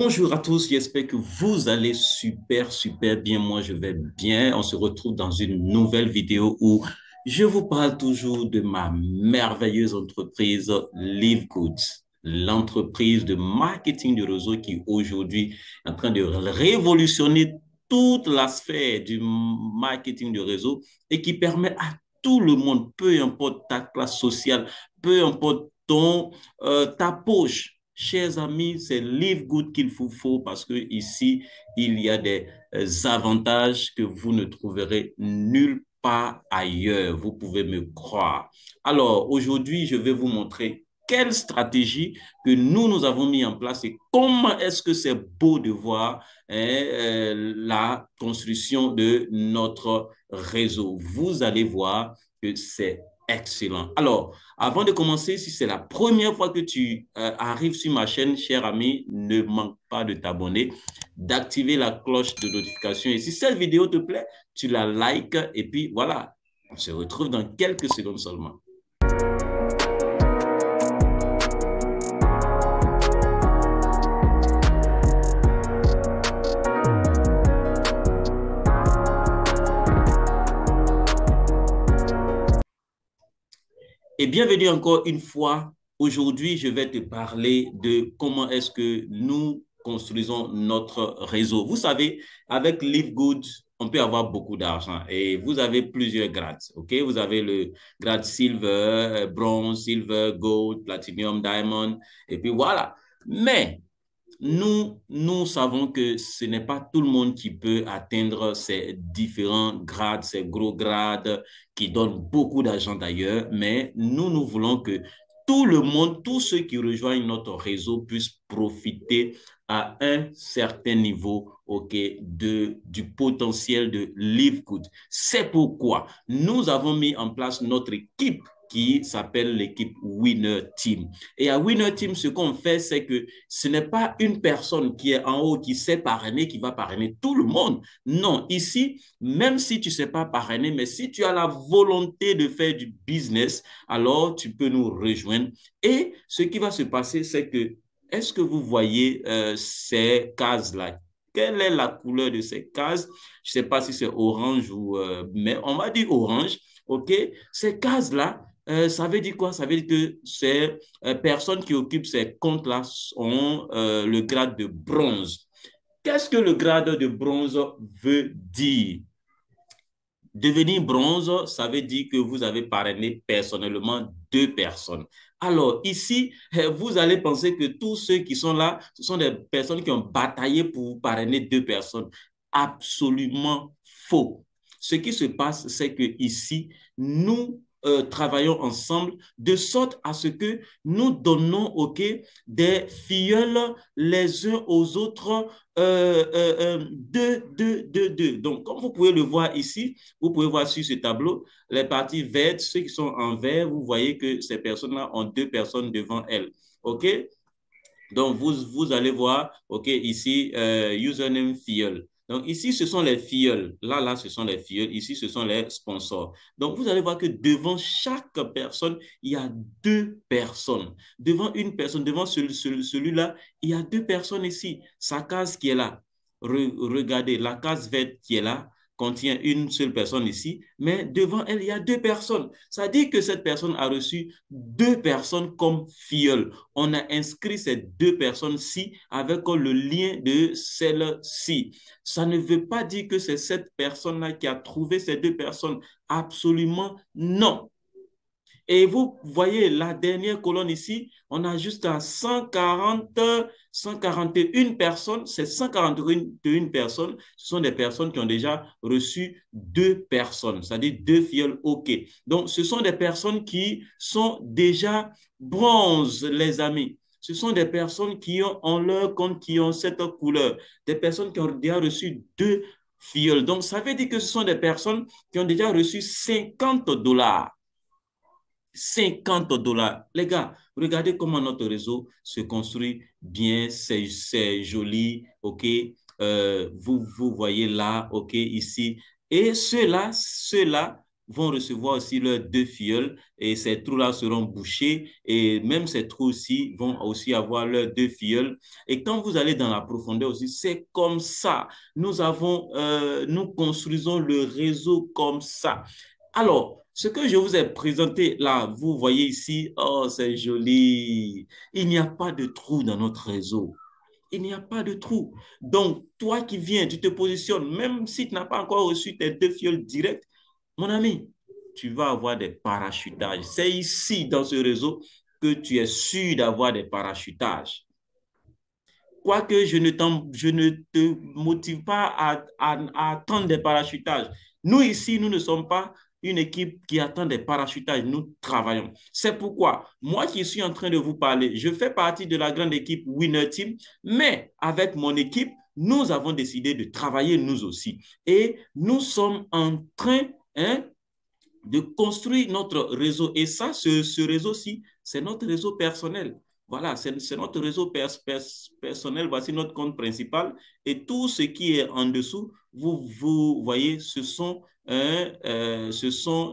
Bonjour à tous, j'espère que vous allez super bien. Moi, je vais bien. On se retrouve dans une nouvelle vidéo où je vous parle toujours de ma merveilleuse entreprise Live Goods, l'entreprise de marketing de réseau qui aujourd'hui est en train de révolutionner toute la sphère du marketing de réseau et qui permet à tout le monde, peu importe ta classe sociale, peu importe ta poche. Chers amis, c'est Live Good qu'il vous faut parce que ici, il y a des avantages que vous ne trouverez nulle part ailleurs. Vous pouvez me croire. Alors, aujourd'hui, je vais vous montrer quelle stratégie que nous avons mis en place et comment est-ce que c'est beau de voir la construction de notre réseau. Vous allez voir que c'est excellent. Alors, avant de commencer, si c'est la première fois que tu arrives sur ma chaîne, cher ami, ne manque pas de t'abonner, d'activer la cloche de notification. Et si cette vidéo te plaît, tu la likes et puis voilà, on se retrouve dans quelques secondes seulement. Et bienvenue encore une fois. Aujourd'hui, je vais te parler de comment est-ce que nous construisons notre réseau. Vous savez, avec Live Good, on peut avoir beaucoup d'argent et vous avez plusieurs grades. OK? Vous avez le grade silver, bronze, silver, gold, platinum, diamond et puis voilà. Mais nous savons que ce n'est pas tout le monde qui peut atteindre ces différents grades, ces gros grades qui donnent beaucoup d'argent d'ailleurs, mais nous voulons que tout le monde, tous ceux qui rejoignent notre réseau puissent profiter à un certain niveau, OK, du potentiel de Live Good. C'est pourquoi nous avons mis en place notre équipe qui s'appelle l'équipe Winner Team. Et à Winner Team, ce qu'on fait, c'est que ce n'est pas une personne qui est en haut qui sait parrainer qui va parrainer tout le monde. Non, ici, même si tu ne sais pas parrainer, mais si tu as la volonté de faire du business, alors tu peux nous rejoindre. Et ce qui va se passer, c'est que, est-ce que vous voyez ces cases-là? Quelle est la couleur de ces cases? Je ne sais pas si c'est orange ou... mais on va dire orange, OK? Ces cases-là, ça veut dire quoi? Ça veut dire que ces personnes qui occupent ces comptes-là ont le grade de bronze. Qu'est-ce que le grade de bronze veut dire? Devenir bronze, ça veut dire que vous avez parrainé personnellement deux personnes. Alors ici, vous allez penser que tous ceux qui sont là, ce sont des personnes qui ont bataillé pour parrainer deux personnes. Absolument faux. Ce qui se passe, c'est que ici, nous travaillons ensemble de sorte à ce que nous donnons, OK, des filleuls les uns aux autres, deux. Donc, comme vous pouvez le voir ici, vous pouvez voir sur ce tableau, les parties vertes, ceux qui sont en vert, vous voyez que ces personnes-là ont deux personnes devant elles. OK? Donc, vous allez voir, OK, ici, username filleul. Donc, ici, ce sont les filleuls. Là, ce sont les filleuls. Ici, ce sont les sponsors. Donc, vous allez voir que devant chaque personne, il y a deux personnes. Devant une personne, devant celui-là, il y a deux personnes ici. Sa case qui est là. Regardez, la case verte qui est là contient une seule personne ici, mais devant elle, il y a deux personnes. Ça dit que cette personne a reçu deux personnes comme filleul. On a inscrit ces deux personnes-ci avec le lien de celle-ci. Ça ne veut pas dire que c'est cette personne-là qui a trouvé ces deux personnes. Absolument non. Et vous voyez la dernière colonne ici, on a juste à 141 personnes, c'est 141 personnes, ce sont des personnes qui ont déjà reçu deux personnes, c'est-à-dire deux filleuls OK. Donc, ce sont des personnes qui sont déjà bronze, les amis. Ce sont des personnes qui ont en leur compte, qui ont cette couleur, des personnes qui ont déjà reçu deux filleuls. Donc, ça veut dire que ce sont des personnes qui ont déjà reçu $50. $50. Les gars, regardez comment notre réseau se construit bien, c'est joli, OK? Vous voyez là, OK, ici. Et ceux-là vont recevoir aussi leurs 2 filleuls et ces trous-là seront bouchés et même ces trous aussi vont aussi avoir leurs 2 filleuls. Et quand vous allez dans la profondeur aussi, c'est comme ça. Nous construisons le réseau comme ça. Alors, ce que je vous ai présenté là, vous voyez ici, oh, c'est joli. Il n'y a pas de trou dans notre réseau. Il n'y a pas de trou. Donc, toi qui viens, tu te positionnes, même si tu n'as pas encore reçu tes 2 fioles directes, mon ami, tu vas avoir des parachutages. C'est ici, dans ce réseau, que tu es sûr d'avoir des parachutages. Quoique je ne te motive pas à attendre des parachutages. Nous, ici, nous ne sommes pas une équipe qui attend des parachutages. Nous travaillons. C'est pourquoi, moi qui suis en train de vous parler, je fais partie de la grande équipe Winner Team, mais avec mon équipe, nous avons décidé de travailler nous aussi. Et nous sommes en train de construire notre réseau. Et ça, ce réseau-ci, c'est notre réseau personnel. Voilà, c'est notre réseau personnel. Voici notre compte principal. Et tout ce qui est en dessous, vous voyez, ce sont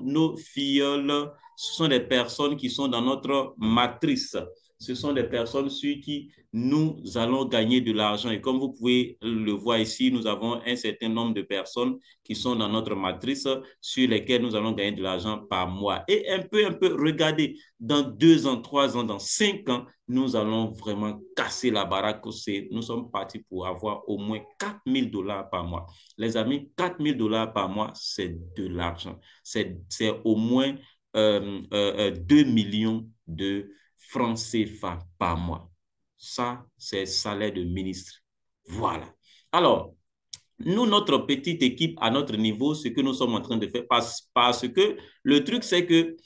nos filleuls, ce sont des personnes qui sont dans notre matrice. Ce sont des personnes sur qui nous allons gagner de l'argent. Et comme vous pouvez le voir ici, nous avons un certain nombre de personnes qui sont dans notre matrice sur lesquelles nous allons gagner de l'argent par mois. Et un peu, regardez, dans 2 ans, 3 ans, dans 5 ans, nous allons vraiment casser la baraque. Nous sommes partis pour avoir au moins 4 000 $ par mois. Les amis, 4 000 $ par mois, c'est de l'argent. C'est au moins 2 millions de francs CFA par mois. Ça, c'est salaire de ministre. Voilà. Alors, nous, notre petite équipe à notre niveau, ce que nous sommes en train de faire, parce que le truc, c'est que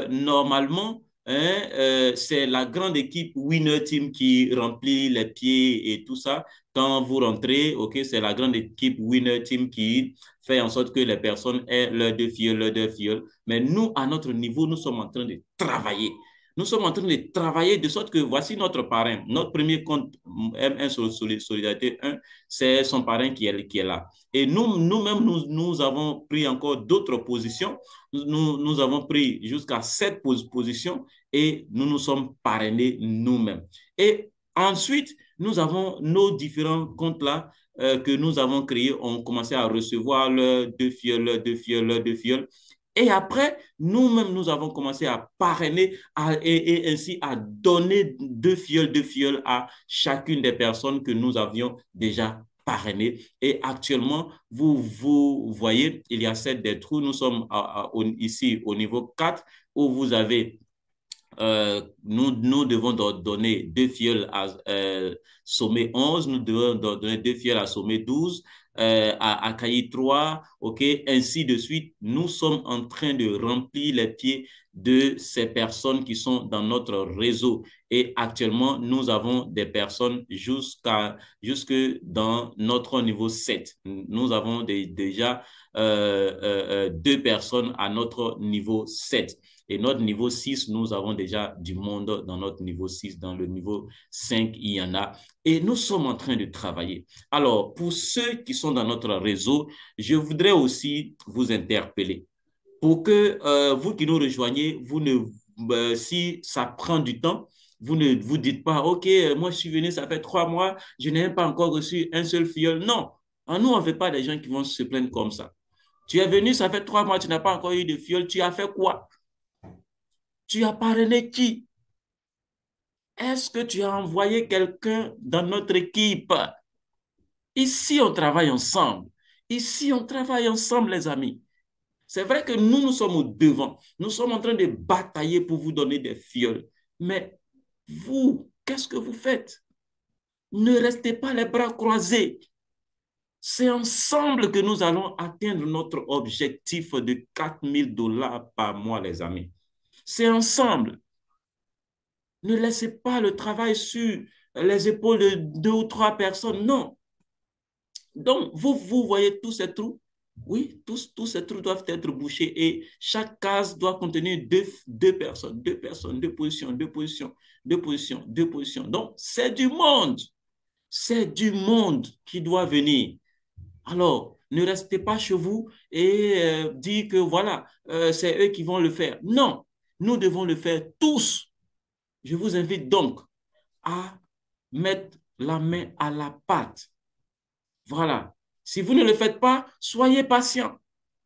normalement, c'est la grande équipe Winner Team qui remplit les pieds et tout ça. Quand vous rentrez, ok, c'est la grande équipe Winner Team qui fait en sorte que les personnes aient leurs 2 filleuls. Mais nous, à notre niveau, nous sommes en train de travailler. Nous sommes en train de travailler de sorte que voici notre parrain. Notre premier compte M1 Solidarité 1, c'est son parrain qui est là. Et nous-mêmes, nous avons pris encore d'autres positions. Nous avons pris jusqu'à 7 positions et nous nous sommes parrainés nous-mêmes. Et ensuite, nous avons nos différents comptes-là que nous avons créés. On commençait à recevoir leurs 2 filleuls. Et après, nous-mêmes, nous avons commencé à parrainer et ainsi à donner 2 filleuls à chacune des personnes que nous avions déjà parrainées. Et actuellement, vous voyez, il y a 7 des trous. Nous sommes ici au niveau 4 où vous avez nous devons donner 2 filleuls à sommet 11, nous devons donner 2 filleuls à sommet 12, à cahier 3, ok, ainsi de suite. Nous sommes en train de remplir les pieds de ces personnes qui sont dans notre réseau. Et actuellement, nous avons des personnes jusque dans notre niveau 7. Nous avons déjà 2 personnes à notre niveau 7. Et notre niveau 6, nous avons déjà du monde dans notre niveau 6. Dans le niveau 5, il y en a. Et nous sommes en train de travailler. Alors, pour ceux qui sont dans notre réseau, je voudrais aussi vous interpeller pour que vous qui nous rejoignez, si ça prend du temps, vous ne vous dites pas, OK, moi je suis venu, ça fait 3 mois, je n'ai pas encore reçu un seul filleul. Non, nous, on ne veut pas des gens qui vont se plaindre comme ça. Tu es venu, ça fait 3 mois, tu n'as pas encore eu de filleul, tu as fait quoi? Tu as parrainé qui? Est-ce que tu as envoyé quelqu'un dans notre équipe? Ici, on travaille ensemble. Ici, on travaille ensemble, les amis. C'est vrai que nous sommes au devant. Nous sommes en train de batailler pour vous donner des filleuls. Mais vous, qu'est-ce que vous faites? Ne restez pas les bras croisés. C'est ensemble que nous allons atteindre notre objectif de 4 000 $ par mois, les amis. C'est ensemble. Ne laissez pas le travail sur les épaules de 2 ou 3 personnes. Non. Donc, vous voyez tous ces trous? Oui, tous ces trous doivent être bouchés et chaque case doit contenir deux personnes, 2 positions, 2 positions, 2 positions, 2 positions. Donc, c'est du monde. C'est du monde qui doit venir. Alors, Ne restez pas chez vous et dire que voilà, c'est eux qui vont le faire. Non, nous devons le faire tous. Je vous invite donc à mettre la main à la pâte. Voilà. Si vous ne le faites pas, soyez patient.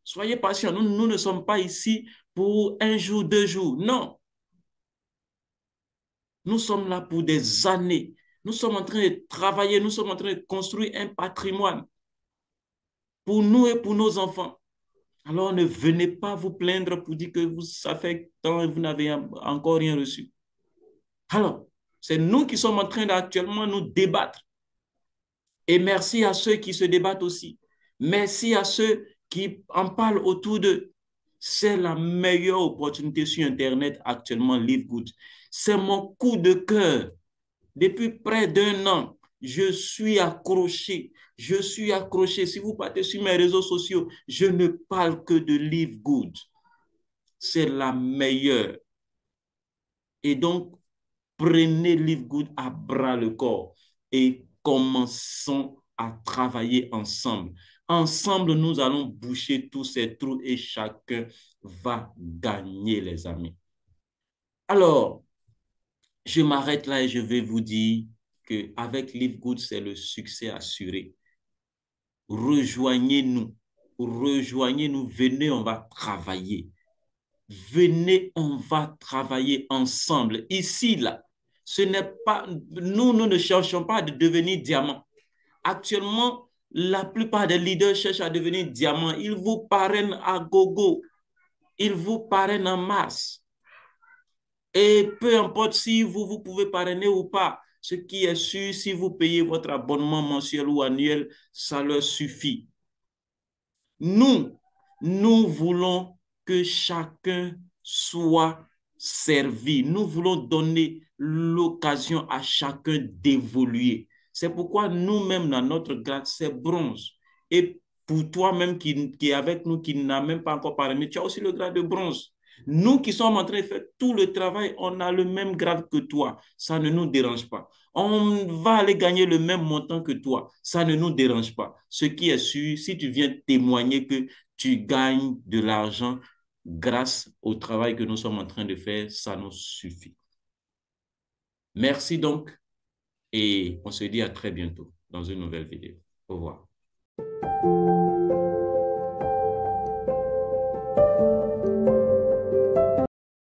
Soyez patient. Nous ne sommes pas ici pour un jour, 2 jours. Non. Nous sommes là pour des années. Nous sommes en train de travailler, nous sommes en train de construire un patrimoine pour nous et pour nos enfants. Alors ne venez pas vous plaindre pour dire que ça fait tant et vous n'avez encore rien reçu. Alors, c'est nous qui sommes en train d'actuellement nous débattre. Et merci à ceux qui se débattent aussi. Merci à ceux qui en parlent autour d'eux. C'est la meilleure opportunité sur Internet actuellement, LiveGood. C'est mon coup de cœur. Depuis près d'1 an, je suis accroché. Je suis accroché. Si vous partez sur mes réseaux sociaux, je ne parle que de LiveGood. C'est la meilleure. Et donc, prenez LiveGood à bras le corps et commençons à travailler ensemble. Ensemble, nous allons boucher tous ces trous et chacun va gagner, les amis. Alors, je m'arrête là et je vais vous dire qu'avec LiveGood, c'est le succès assuré. Rejoignez-nous. Rejoignez-nous. Venez, on va travailler. Venez, on va travailler ensemble. Ici, là, ce n'est pas, nous ne cherchons pas à devenir diamant. Actuellement, la plupart des leaders cherchent à devenir diamant. Ils vous parrainent à gogo. Ils vous parrainent en masse. Et peu importe si vous pouvez parrainer ou pas, ce qui est sûr, si vous payez votre abonnement mensuel ou annuel, ça leur suffit. Nous voulons que chacun soit servi. Nous voulons donner l'occasion à chacun d'évoluer. C'est pourquoi nous-mêmes, dans notre grade, c'est bronze. Et pour toi-même qui est avec nous, qui n'a même pas encore parrainé, tu as aussi le grade de bronze. Nous qui sommes en train de faire tout le travail, on a le même grade que toi. Ça ne nous dérange pas. On va aller gagner le même montant que toi. Ça ne nous dérange pas. Ce qui est sûr, si tu viens témoigner que tu gagnes de l'argent grâce au travail que nous sommes en train de faire, ça nous suffit. Merci donc et on se dit à très bientôt dans une nouvelle vidéo. Au revoir.